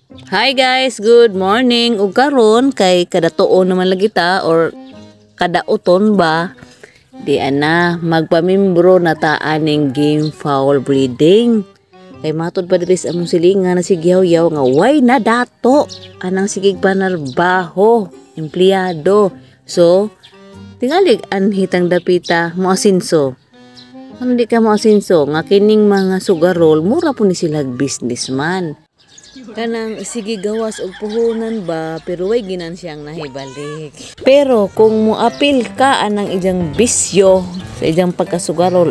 Hi guys, good morning. Ug karon kay kada tuon naman lagi ta or kada uton ba di ana magpamimbro na ta aning game foul breeding. Kay matod pa diri sa among silingan na si Yaw nga way na dato anang sigig panarbaho, empleyado. So, tingali anhitang dapita mo asinso. Kung di ka mo asinso nga kining mga sugarol mura po ni sila businessman. Kanang sige gawas og puhunan ba pero way ginan siyang nahibalik. Pero kung muapil ka anang ijang bisyo sa ijang pagkasugarol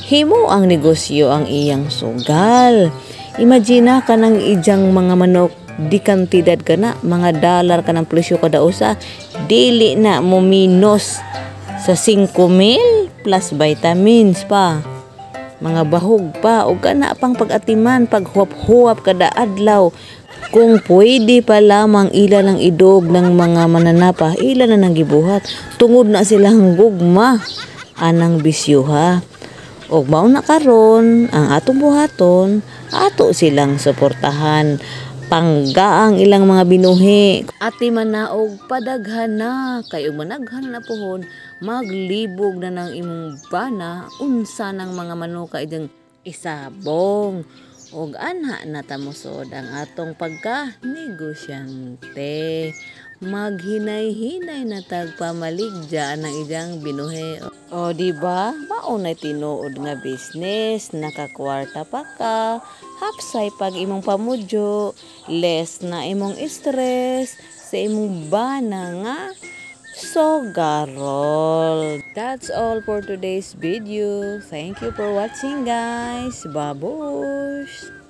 himo ang negosyo ang iyang sugal. Imagine ka ng ijang mga manok di kantidad ka na mga dollar ka ng presyo kada usa dili na mo minus sa 5,000 plus vitamins pa mga bahog pa o kana pang pag-atiman paghuwap-huwap kada adlaw. Kung pwede pa lamang ila ng idog ng mga mananapa ila na nang gibuhat tungod na silang gugma anang bisyuha og mao na karon ang atong buhaton ato silang suportahan panggaang ilang mga binuhi ati man na og padaghan na kay og managhan na pohon maglibog na ng imong bana unsa ng mga manuka idang isabong og anha na tamusod ang atong pagka negosyante maghinay-hinay na tagpamaligya ng ijang binuhi o di ba mao na tinuod nga business nakakwarta pa ka hapsay pag imong pamudyo less na imong stress sa imong bana nga sugarol. That's all for today's video. Thank you for watching guys. Babush!